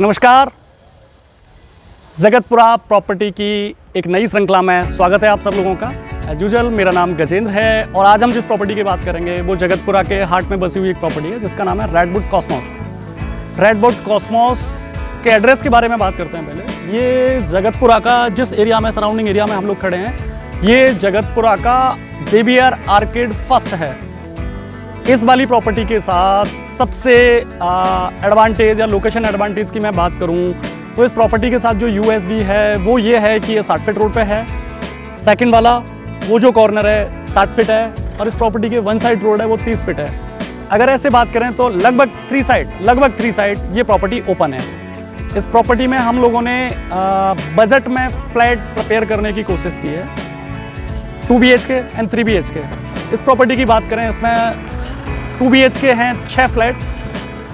नमस्कार, जगतपुरा प्रॉपर्टी की एक नई श्रृंखला में स्वागत है आप सब लोगों का। एज यूजुअल मेरा नाम गजेंद्र है और आज हम जिस प्रॉपर्टी की बात करेंगे वो जगतपुरा के हार्ट में बसी हुई एक प्रॉपर्टी है जिसका नाम है रेडवुड कॉस्मोस। रेडवुड कॉस्मोस के एड्रेस के बारे में बात करते हैं पहले। ये जगतपुरा का जिस एरिया में सराउंडिंग एरिया में हम लोग खड़े हैं, ये जगतपुरा का जेवियर आर्केड फर्स्ट है। इस वाली प्रॉपर्टी के साथ सबसे एडवांटेज या लोकेशन एडवांटेज की मैं बात करूं तो इस प्रॉपर्टी के साथ जो यूएसबी है वो ये है कि ये 60 फीट रोड पे है। सेकंड वाला वो जो कॉर्नर है 60 फीट है और इस प्रॉपर्टी के वन साइड रोड है वो 30 फीट है। अगर ऐसे बात करें तो लगभग थ्री साइड ये प्रॉपर्टी ओपन है। इस प्रॉपर्टी में हम लोगों ने बजट में फ्लैट प्रिपेयर करने की कोशिश की है, 2 BHK एंड 3 BHK। इस प्रॉपर्टी की बात करें इसमें 2 BHK हैं 6 फ्लैट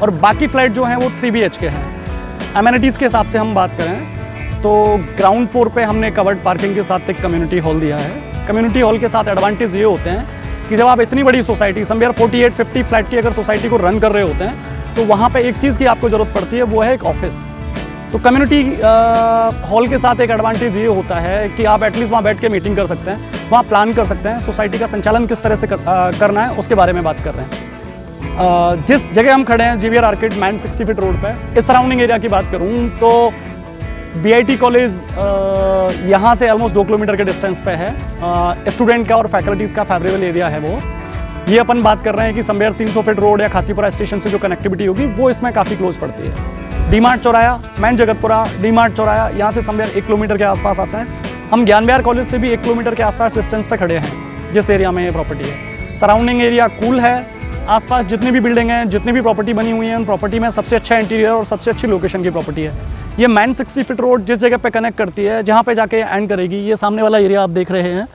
और बाकी फ्लैट जो हैं वो 3 BHK हैं। एमेनिटीज़ के हिसाब से हम बात करें तो ग्राउंड फ्लोर पे हमने कवर्ड पार्किंग के साथ एक कम्युनिटी हॉल दिया है। कम्युनिटी हॉल के साथ एडवांटेज ये होते हैं कि जब आप इतनी बड़ी सोसाइटी समवेयर 48-50 फ्लैट की अगर सोसाइटी को रन कर रहे होते हैं तो वहाँ पे एक चीज़ की आपको ज़रूरत पड़ती है, वो है एक ऑफिस। तो कम्युनिटी हॉल के साथ एक एडवांटेज ये होता है कि आप एटलीस्ट वहाँ बैठ के मीटिंग कर सकते हैं, वहाँ प्लान कर सकते हैं, सोसाइटी का संचालन किस तरह से करना है उसके बारे में बात कर रहे हैं। जिस जगह हम खड़े हैं Xavier arcade main 60 feet road पे, इस सराउंडिंग एरिया की बात करूं तो BIT कॉलेज यहाँ से ऑलमोस्ट 2 किलोमीटर के डिस्टेंस पे है। स्टूडेंट का और फैकल्टीज़ का फेवरेबल एरिया है वो। ये अपन बात कर रहे हैं कि समवेयर 300 फीट रोड या खातीपुरा स्टेशन से जो कनेक्टिविटी होगी वो इसमें काफ़ी क्लोज पड़ती है। डी-मार्ट चौराया, मैन जगतपुरा डी-मार्ट चौराया यहाँ से समवेयर 1 किलोमीटर के आसपास आता है। हम ज्ञान विहार कॉलेज से भी 1 किलोमीटर के आसपास डिस्टेंस पे खड़े हैं जिस एरिया में ये प्रॉपर्टी है। सराउंडिंग एरिया कूल है। आसपास जितनी भी बिल्डिंग हैं, जितनी भी प्रॉपर्टी बनी हुई है, उन प्रॉपर्टी में सबसे अच्छा इंटीरियर और सबसे अच्छी लोकेशन की प्रॉपर्टी है। ये मैन 60 फीट रोड जिस जगह पे कनेक्ट करती है, जहाँ पे जाके एंड करेगी, ये सामने वाला एरिया आप देख रहे हैं,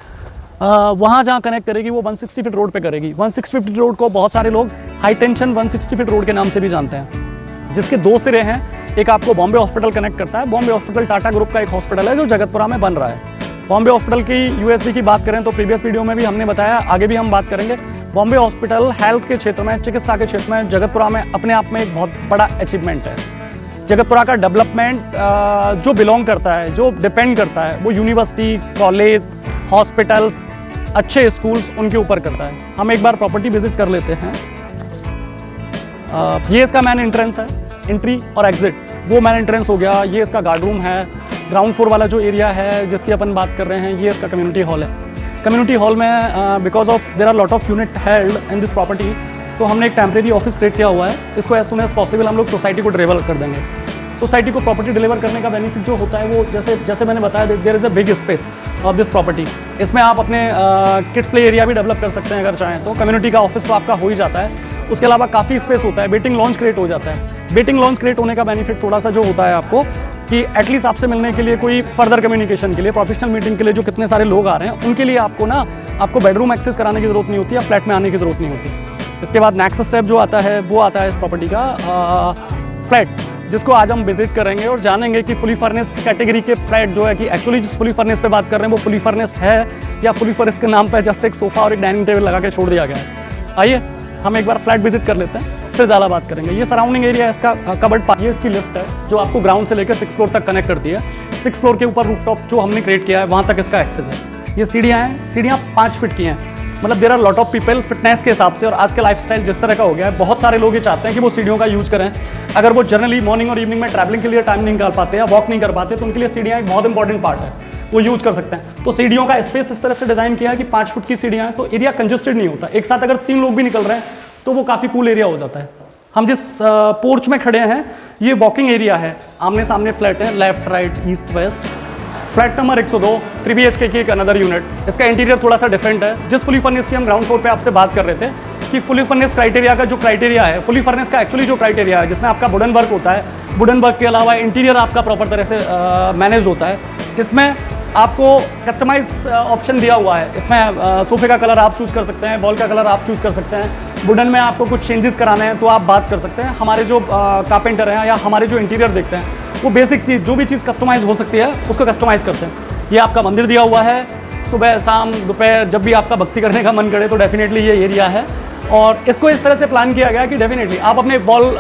वहाँ जहाँ कनेक्ट करेगी वो 160 फीट रोड पे करेगी। 160 फीट रोड को बहुत सारे लोग हाई टेंशन 160 फीट रोड के नाम से भी जानते हैं, जिसके 2 सिरे हैं। एक आपको बॉम्बे हॉस्पिटल कनेक्ट करता है। बॉम्बे हॉस्पिटल टाटा ग्रुप का एक हॉस्पिटल है जो जगतपुरा में बन रहा है। बॉम्बे हॉस्पिटल की यूएसबी की बात करें तो प्रीवियस वीडियो में भी हमने बताया, आगे भी हम बात करेंगे। बॉम्बे हॉस्पिटल हेल्थ के क्षेत्र में, चिकित्सा के क्षेत्र में जगतपुरा में अपने आप में एक बहुत बड़ा अचीवमेंट है। जगतपुरा का डेवलपमेंट जो बिलोंग करता है, जो डिपेंड करता है, वो यूनिवर्सिटी, कॉलेज, हॉस्पिटल्स, अच्छे स्कूल्स उनके ऊपर करता है। हम एक बार प्रॉपर्टी विजिट कर लेते हैं। ये इसका मैन एंट्रेंस है, एंट्री और एग्जिट वो मैन एंट्रेंस हो गया। ये इसका गार्ड रूम है। ग्राउंड फ्लोर वाला जो एरिया है जिसकी अपन बात कर रहे हैं, ये इसका कम्युनिटी हॉल है। कम्युनिटी हॉल में because of there are lot of unit held in this property, तो हमने एक टेम्परेरी ऑफिस क्रिएट किया हुआ है। इसको एज सुन एज पॉसिबल हम लोग सोसाइटी को डिलीवर कर देंगे। सोसाइटी को प्रॉपर्टी डिलीवर करने का बेनिफिट जो होता है वो जैसे मैंने बताया, there is a big space of this property. इसमें आप अपने किड्स प्ले एरिया भी डेवलप कर सकते हैं अगर चाहें तो। कम्युनिटी का ऑफिस तो आपका हो ही जाता है, उसके अलावा काफ़ी स्पेस होता है। वेटिंग लॉन्च क्रिएट हो जाता है। वेटिंग लॉन्च क्रिएट होने का बेनिफिट थोड़ा सा जो होता है आपको कि एटलीस्ट आपसे मिलने के लिए, कोई फर्दर कम्युनिकेशन के लिए, प्रोफेशनल मीटिंग के लिए जो कितने सारे लोग आ रहे हैं उनके लिए आपको बेडरूम एक्सेस कराने की ज़रूरत नहीं होती या फ्लैट में आने की ज़रूरत नहीं होती। इसके बाद नेक्स्ट स्टेप जो आता है वो आता है इस प्रॉपर्टी का फ्लैट, जिसको आज हम विजिट करेंगे और जानेंगे कि फुली फर्निश्ड कैटेगरी के फ्लैट जो है कि एक्चुअली जिस फुली फर्निश्ड पे बात कर रहे हैं वो फुली फर्निश्ड है या फुली फर्निश्ड के नाम पर जस्ट एक सोफ़ा और एक डाइनिंग टेबल लगा के छोड़ दिया गया है। आइए हम एक बार फ्लैट विजिट कर लेते हैं, फिर ज़्यादा बात करेंगे। ये सराउंडिंग एरिया इसका कवर्ड पार्क, ये इसकी लिफ्ट है जो आपको ग्राउंड से लेकर 6th फ्लोर तक कनेक्ट करती है। 6th फ्लोर के ऊपर रूफटॉप जो हमने क्रिएट किया है वहाँ तक इसका एक्सेस है। ये सीढ़ियाँ हैं, सीढ़ियाँ 5 फीट की हैं। मतलब there are lot of people fitness के हिसाब से और आज का लाइफस्टाइल जिस तरह का हो गया है, बहुत सारे लोग ये चाहते हैं कि वो सीढ़ियों का यूज़ करें। अगर वो जनरली मॉर्निंग और इवनिंग में ट्रैवलिंग के लिए टाइम नहीं निकाल पाते या वॉक नहीं कर पाते तो उनके लिए सीढ़ियाँ एक बहुत इंपॉर्टेंट पार्ट है, वो यूज़ कर सकते हैं। तो सीढ़ियों का स्पेस इस तरह से डिज़ाइन किया है कि 5 फुट की सीढ़ियाँ हैं, तो एरिया कंजस्टेड नहीं होता। एक साथ अगर 3 लोग भी निकल रहे हैं तो वो काफ़ी कूल एरिया हो जाता है। हम जिस पोर्च में खड़े हैं ये वॉकिंग एरिया है। आमने सामने फ्लैट है, left right east west. Flat number 102 3 BHK की एक अनदर यूनिट। इसका इंटीरियर थोड़ा सा डिफरेंट है। जिस फुली फर्निश की हम ग्राउंड फ्लोर पे आपसे बात कर रहे थे कि फुली फर्निश क्राइटेरिया का जो क्राइटेरिया है, फुली फर्निश का एक्चुअली जो क्राइटेरिया है जिसमें आपका वुडन वर्क होता है, वुडन वर्क के अलावा इंटीरियर आपका प्रॉपर तरह से मैनेज होता है। इसमें आपको कस्टमाइज ऑप्शन दिया हुआ है। इसमें सोफे का कलर आप चूज़ कर सकते हैं, वॉल का कलर आप चूज़ कर सकते हैं। वुडन में आपको कुछ चेंजेस कराने हैं तो आप बात कर सकते हैं। हमारे जो कारपेंटर हैं या हमारे जो इंटीरियर देखते हैं वो बेसिक चीज़, जो भी चीज़ कस्टमाइज हो सकती है उसको कस्टमाइज़ करते हैं। ये आपका मंदिर दिया हुआ है। सुबह शाम दोपहर जब भी आपका भक्ति करने का मन करे तो डेफिनेटली ये एरिया है। और इसको इस तरह से प्लान किया गया कि डेफिनेटली आप अपने वॉल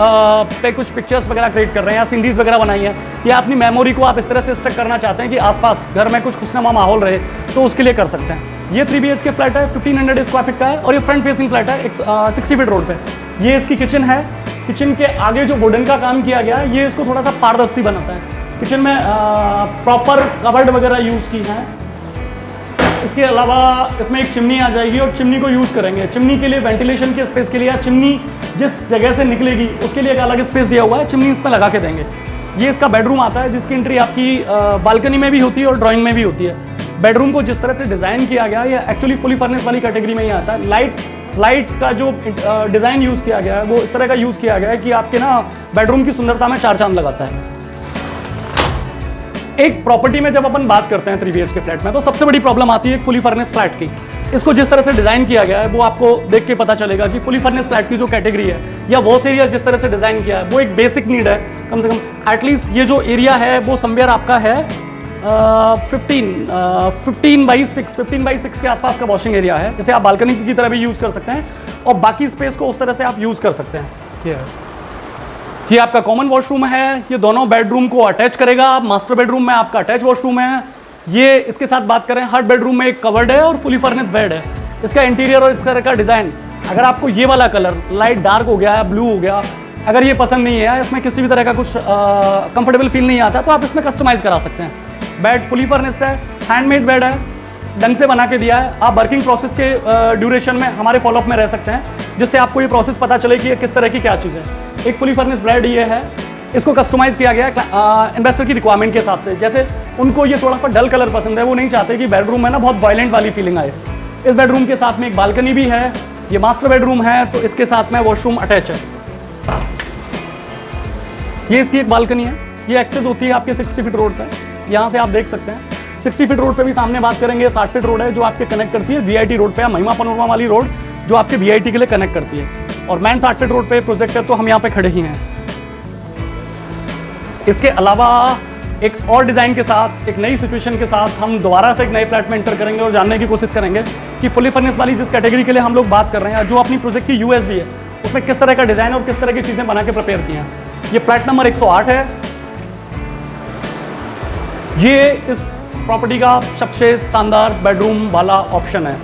पे कुछ पिक्चर्स वगैरह क्रिएट कर रहे हैं या सीनरीज वगैरह बनाई है या अपनी मेमोरी को आप इस तरह से स्टक करना चाहते हैं कि आसपास घर में कुछ खुशनुमा माहौल रहे, तो उसके लिए कर सकते हैं। ये 3 BHK फ्लैट है, 1500 स्क्वायर फीट का है और ये फ्रंट फेसिंग फ्लैट है 60 फीट रोड पे। ये इसकी किचन है। किचन के आगे जो वुडन का काम किया गया है ये इसको थोड़ा सा पारदर्शी बनाता है। किचन में प्रॉपर कबर्ड वगैरह यूज़ की हैं। इसके अलावा इसमें एक चिमनी आ जाएगी और चिमनी को यूज़ करेंगे। चिमनी के लिए वेंटिलेशन के स्पेस के लिए, चिमनी जिस जगह से निकलेगी उसके लिए एक अलग स्पेस दिया हुआ है, चिमनी इस पर लगा के देंगे। ये इसका बेडरूम आता है जिसकी एंट्री आपकी बालकनी में भी होती है और ड्राइंग में भी होती है। बेडरूम को जिस तरह से डिज़ाइन किया गया है ये एक्चुअली फुली फर्निश वाली कैटेगरी में ही आता है। लाइट का जो डिज़ाइन यूज़ किया गया है वो इस तरह का यूज़ किया गया है कि आपके ना बेडरूम की सुंदरता में 4 चांद लगाता है। एक प्रॉपर्टी में जब अपन बात करते हैं 3 BHK फ्लैट में तो सबसे बड़ी प्रॉब्लम आती है एक फुली फर्निश फ्लैट की। इसको जिस तरह से डिज़ाइन किया गया है वो आपको देख के पता चलेगा कि फुली फर्निश फ्लैट की जो कैटेगरी है या वॉस एरिया जिस तरह से डिज़ाइन किया है वो एक बेसिक नीड है। कम से कम एटलीस्ट ये जो एरिया है वो समवेयर आपका है 15 बाई 6 के आसपास का वॉशिंग एरिया है, जिसे आप बालकनी की तरह भी यूज़ कर सकते हैं और बाकी स्पेस को उस तरह से आप यूज़ कर सकते हैं। ये आपका कॉमन वॉशरूम है। ये दोनों बेडरूम को अटैच करेगा। मास्टर बेडरूम में आपका अटैच वॉशरूम है। ये इसके साथ बात करें, हर बेडरूम में एक कवर्ड है और फुली फर्निश बेड है। इसका इंटीरियर और इस तरह का डिज़ाइन, अगर आपको ये वाला कलर लाइट डार्क हो गया है, ब्लू हो गया, अगर ये पसंद नहीं है, इसमें किसी भी तरह का कुछ कंफर्टेबल फील नहीं आता, तो आप इसमें कस्टमाइज़ करा सकते हैं। बेड फुली फर्निश्ड है, हैंडमेड बेड है, ढंग से बना के दिया है। आप वर्किंग प्रोसेस के ड्यूरेशन में हमारे फॉलोअप में रह सकते हैं, जिससे आपको ये प्रोसेस पता चले कि ये किस तरह की क्या चीज़ है। एक फुली फर्निश्ड बेड ये है, इसको कस्टमाइज़ किया गया है इन्वेस्टर की रिक्वायरमेंट के हिसाब से। जैसे उनको ये थोड़ा सा डल कलर पसंद है, वो नहीं चाहते कि बेडरूम में ना बहुत वायलेंट वाली फीलिंग आए। इस बेडरूम के साथ में एक बालकनी भी है। ये मास्टर बेडरूम है तो इसके साथ में वॉशरूम अटैच है। ये इसकी एक बालकनी है। ये एक्सेस होती है आपके 60 फीट रोड पर, यहाँ से आप देख सकते हैं। 60 फीट रोड पे भी सामने बात करेंगे, 60 फीट रोड है जो आपके कनेक्ट करती है VIT रोड पे या महिमा पनोरमा वाली रोड जो आपके VIT के लिए कनेक्ट करती है। और मैन 60 फीट रोड पे प्रोजेक्ट है तो हम यहाँ पे खड़े ही हैं। इसके अलावा एक और डिज़ाइन के साथ, एक नई सिचुएशन के साथ हम दोबारा से एक नए फ्लैट में एंटर करेंगे और जानने की कोशिश करेंगे कि फुली फर्निश वाली जिस कैटेगरी के लिए हम लोग बात कर रहे हैं, जो अपनी प्रोजेक्ट की USP है, उसमें किस तरह का डिज़ाइन और किस तरह की चीज़ें बना के प्रिपेयर की हैं। ये फ्लैट नंबर 108 है। ये इस प्रॉपर्टी का सबसे शानदार बेडरूम वाला ऑप्शन है।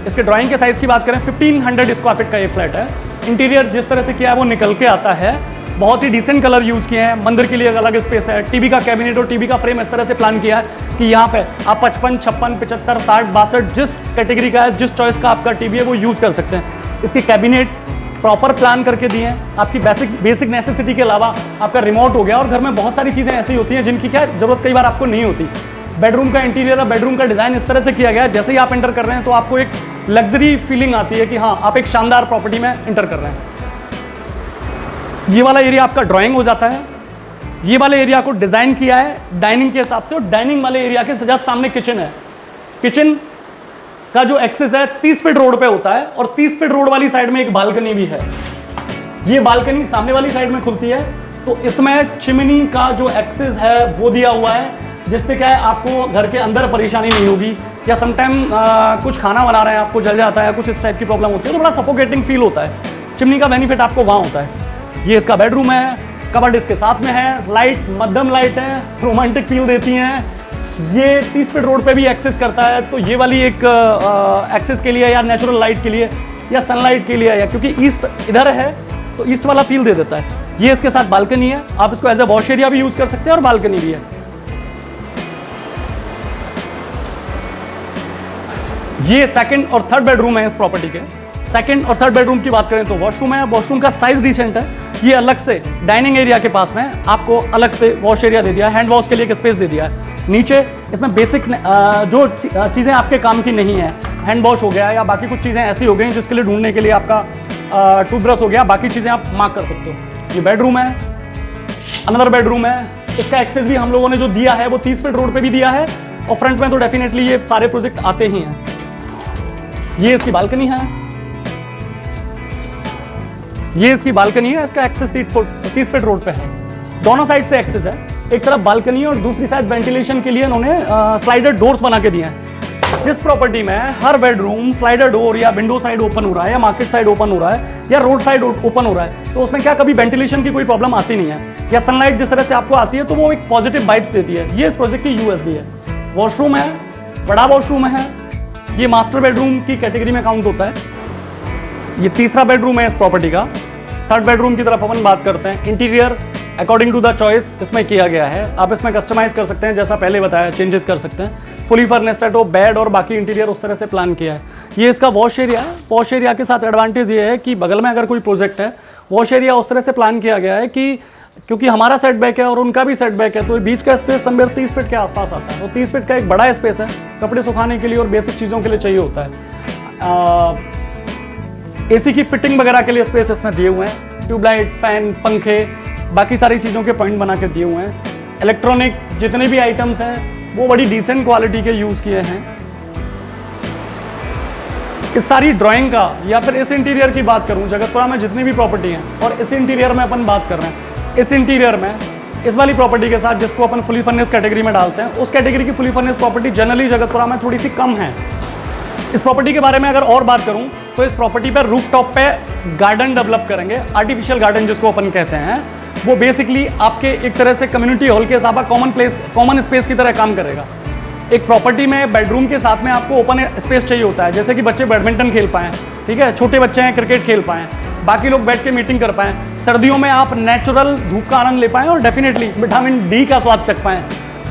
इसके ड्राइंग के साइज़ की बात करें, 1500 स्क्वायर फीट का ये फ्लैट है। इंटीरियर जिस तरह से किया है वो निकल के आता है। बहुत ही डिसेंट कलर यूज़ किए हैं। मंदिर के लिए एक अलग स्पेस है। टीवी का कैबिनेट और टीवी का फ्रेम इस तरह से प्लान किया है कि यहाँ पे आप 55, 56, 75, 60, 62 जिस कैटेगरी का है, जिस चॉइस का आपका टीवी है वो यूज़ कर सकते हैं। इसके कैबिनेट प्रॉपर प्लान करके दिए हैं। आपकी बेसिक नेसेसिटी के अलावा आपका रिमोट हो गया और घर में बहुत सारी चीज़ें ऐसी होती हैं जिनकी क्या ज़रूरत कई बार आपको नहीं होती। बेडरूम का इंटीरियर और बेडरूम का डिज़ाइन इस तरह से किया गया है, जैसे ही आप एंटर कर रहे हैं तो आपको एक लग्जरी फीलिंग आती है कि हाँ, आप एक शानदार प्रॉपर्टी में एंटर कर रहे हैं। ये वाला एरिया आपका ड्राइंग हो जाता है। ये वाले एरिया को डिज़ाइन किया है डाइनिंग के हिसाब से और डाइनिंग वाले एरिया के सजा सामने किचन है। किचन का जो एक्सेस है 30 फीट रोड पे होता है और 30 फीट रोड वाली साइड में एक बालकनी भी है। ये बालकनी सामने वाली साइड में खुलती है तो इसमें चिमनी का जो एक्सेस है वो दिया हुआ है, जिससे क्या है आपको घर के अंदर परेशानी नहीं होगी। या समटाइम कुछ खाना बना रहे हैं, आपको जल जाता है, कुछ इस टाइप की प्रॉब्लम होती है तो बड़ा सफोकेटिंग फील होता है। चिमनी का बेनिफिट आपको वहाँ होता है। ये इसका बेडरूम है। कबर्ड इसके साथ में है। लाइट मध्यम लाइट है, रोमांटिक फील देती हैं। ये 30 फीट रोड पे भी एक्सेस करता है तो ये वाली एक एक्सेस के लिए या नेचुरल लाइट के लिए या सनलाइट के लिए, या क्योंकि ईस्ट इधर है तो ईस्ट वाला फील दे देता है। ये इसके साथ बालकनी है। आप इसको एज ए वॉश एरिया भी यूज कर सकते हैं और बालकनी भी है। ये सेकंड और थर्ड बेडरूम है इस प्रॉपर्टी के। सेकंड और थर्ड बेडरूम की बात करें तो वॉशरूम है। वॉशरूम का साइज डिसेंट है। ये अलग से डाइनिंग एरिया के पास में आपको अलग से वॉश एरिया दे दिया है। हैंड वॉश के लिए एक स्पेस दे दिया है। नीचे इसमें बेसिक जो चीज़ें आपके काम की नहीं है, हैंड वॉश हो गया या बाकी कुछ चीज़ें ऐसी हो गई जिसके लिए ढूंढने के लिए आपका टूथब्रश हो गया, बाकी चीज़ें आप मार्क कर सकते हो। ये बेडरूम है। अनदर बेडरूम है। इसका एक्सेस भी हम लोगों ने जो दिया है वो 30 फीट रोड पे भी दिया है और फ्रंट में तो डेफिनेटली ये सारे प्रोजेक्ट आते ही हैं। ये इसकी बालकनी है। ये इसकी बालकनी है। इसका एक्सेस 30 फीट रोड पे है। दोनों साइड से एक्सेस है। एक तरफ बालकनी और दूसरी साइड वेंटिलेशन के लिए इन्होंने स्लाइडर डोर्स बना के दिए हैं। जिस प्रॉपर्टी में हर बेडरूम स्लाइडर डोर या विंडो साइड ओपन हो रहा है या मार्केट साइड ओपन हो रहा है या रोड साइड ओपन हो रहा है, तो उसमें क्या कभी वेंटिलेशन की कोई प्रॉब्लम आती नहीं है, या सनलाइट जिस तरह से आपको आती है तो वो एक पॉजिटिव वाइब्स देती है। ये इस प्रोजेक्ट की यूएसपी है। वॉशरूम है, बड़ा वॉशरूम है, ये मास्टर बेडरूम की कैटेगरी में काउंट होता है। ये तीसरा बेडरूम है इस प्रॉपर्टी का। थर्ड बेडरूम की तरफ अपन बात करते हैं। Interior according to the choice इसमें किया गया है। आप इसमें कस्टमाइज कर सकते हैं, जैसा पहले बताया, चेंजेस कर सकते हैं। फुली फर्नेस्ड है तो बेड और बाकी इंटीरियर उस तरह से प्लान किया है। ये इसका वॉश एरिया है। वॉश एरिया के साथ एडवांटेज ये है कि बगल में अगर कोई प्रोजेक्ट है, वॉश एरिया उस तरह से प्लान किया गया है कि क्योंकि हमारा सेटबैक है और उनका भी सेटबैक है, तो बीच का स्पेस समवेयर 30 फीट के आसपास आता है। तो 30 फीट का एक बड़ा स्पेस है, कपड़े सुखाने के लिए और बेसिक चीज़ों के लिए चाहिए होता है। एसी की फिटिंग वगैरह के लिए स्पेस इसमें दिए हुए हैं। ट्यूबलाइट, फैन, पंखे, बाकी सारी चीज़ों के पॉइंट बना के दिए हुए हैं। इलेक्ट्रॉनिक जितने भी आइटम्स हैं वो बड़ी डिसेंट क्वालिटी के यूज़ किए हैं। इस सारी ड्राइंग का या फिर इस इंटीरियर की बात करूं, जगतपुरा में जितनी भी प्रॉपर्टी हैं और इस इंटीरियर में अपन बात कर रहे हैं, इस इंटीरियर में इस वाली प्रॉपर्टी के साथ जिसको अपन फुली फर्निश कैटेगरी में डालते हैं, उस कैटेगरी की fully furnish property generally Jagatpura में थोड़ी सी कम है। इस प्रॉपर्टी के बारे में अगर और बात करूं तो इस प्रॉपर्टी पर रूफ टॉप पे गार्डन डेवलप करेंगे, आर्टिफिशियल गार्डन जिसको अपन कहते हैं। वो बेसिकली आपके एक तरह से कम्युनिटी हॉल के हिसाब कॉमन स्पेस की तरह काम करेगा। एक प्रॉपर्टी में बेडरूम के साथ में आपको ओपन स्पेस चाहिए होता है, जैसे कि बच्चे बैडमिंटन खेल पाएँ, ठीक है, छोटे बच्चे हैं क्रिकेट खेल पाएँ, बाकी लोग बैठ के मीटिंग कर पाएँ, सर्दियों में आप नेचुरल धूप का आनंद ले पाएँ और डेफिनेटली विटामिन डी का स्वाद चख पाएँ।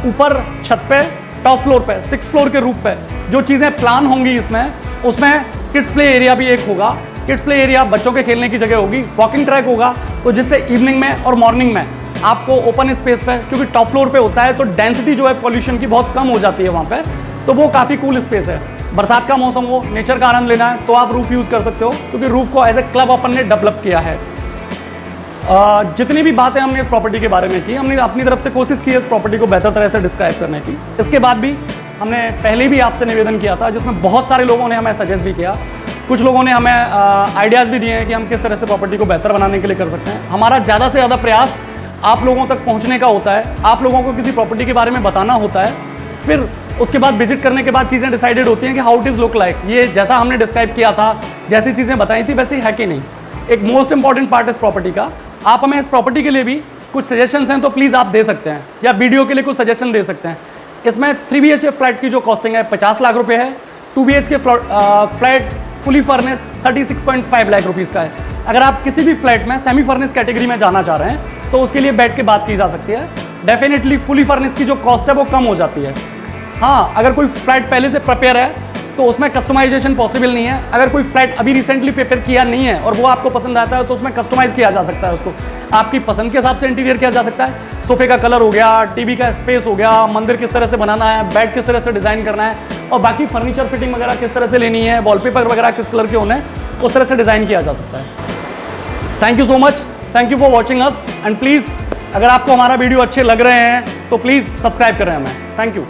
ऊपर छत पे, टॉप फ्लोर पे, 6th फ्लोर के रूफ पे जो चीज़ें प्लान होंगी उसमें किड्स प्ले एरिया भी एक होगा। किड्स प्ले एरिया बच्चों के खेलने की जगह होगी, वॉकिंग ट्रैक होगा, तो जिससे इवनिंग में और मॉर्निंग में आपको ओपन स्पेस पे, क्योंकि टॉप फ्लोर पे होता है तो डेंसिटी जो है पॉल्यूशन की बहुत कम हो जाती है वहाँ पे, तो वो काफ़ी कूल स्पेस है। बरसात का मौसम हो, नेचर का आनंद लेना है तो आप रूफ यूज़ कर सकते हो, क्योंकि रूफ को एज ए क्लब अपन ने डेवलप किया है। जितनी भी बातें हमने इस प्रॉपर्टी के बारे में की, हमने अपनी तरफ से कोशिश की है इस प्रॉपर्टी को बेहतर तरह से डिस्क्राइब करने की। इसके बाद भी हमने पहले भी आपसे निवेदन किया था, जिसमें बहुत सारे लोगों ने हमें सजेस्ट भी किया, कुछ लोगों ने हमें आइडियाज़ भी दिए हैं कि हम किस तरह से प्रॉपर्टी को बेहतर बनाने के लिए कर सकते हैं। हमारा ज़्यादा से ज़्यादा प्रयास आप लोगों तक पहुंचने का होता है, आप लोगों को किसी प्रॉपर्टी के बारे में बताना होता है, फिर उसके बाद विजिट करने के बाद चीज़ें डिसाइडेड होती हैं कि how it is look like, ये जैसा हमने डिस्क्राइब किया था, जैसी चीज़ें बताई थी वैसी है कि नहीं। एक मोस्ट इंपॉर्टेंट पार्ट इस प्रॉपर्टी का, आप हमें इस प्रॉपर्टी के लिए भी कुछ सजेशंस हैं तो प्लीज़ आप दे सकते हैं, या वीडियो के लिए कुछ सजेशन दे सकते हैं। इसमें 3 BHK फ्लैट की जो कॉस्टिंग है 50 लाख रुपये है, 2 BHK flat fully furnish 36.5 lakh rupees का है। अगर आप किसी भी फ्लैट में सेमी फर्निश कैटेगरी में जाना चाह रहे हैं तो उसके लिए बैठ के बात की जा सकती है। डेफिनेटली फुली फर्निश की जो कॉस्ट है वो कम हो जाती है। हाँ, अगर कोई फ्लैट पहले से प्रिपेयर है तो उसमें कस्टमाइजेशन पॉसिबल नहीं है। अगर कोई फ्लैट अभी रिसेंटली प्रिपेयर किया नहीं है और वो आपको पसंद आता है तो उसमें कस्टमाइज़ किया जा सकता है, उसको आपकी पसंद के हिसाब से इंटीरियर किया जा सकता है। सोफे का कलर हो गया, टीवी का स्पेस हो गया, मंदिर किस तरह से बनाना है, बेड किस तरह से डिज़ाइन करना है, और बाकी फर्नीचर फिटिंग वगैरह किस तरह से लेनी है, वॉलपेपर वगैरह किस कलर के होने हैं, उस तरह से डिज़ाइन किया जा सकता है। Thank you so much, thank you for watching us, and please अगर आपको हमारा वीडियो अच्छे लग रहे हैं तो प्लीज़ सब्सक्राइब करें हमें। Thank you.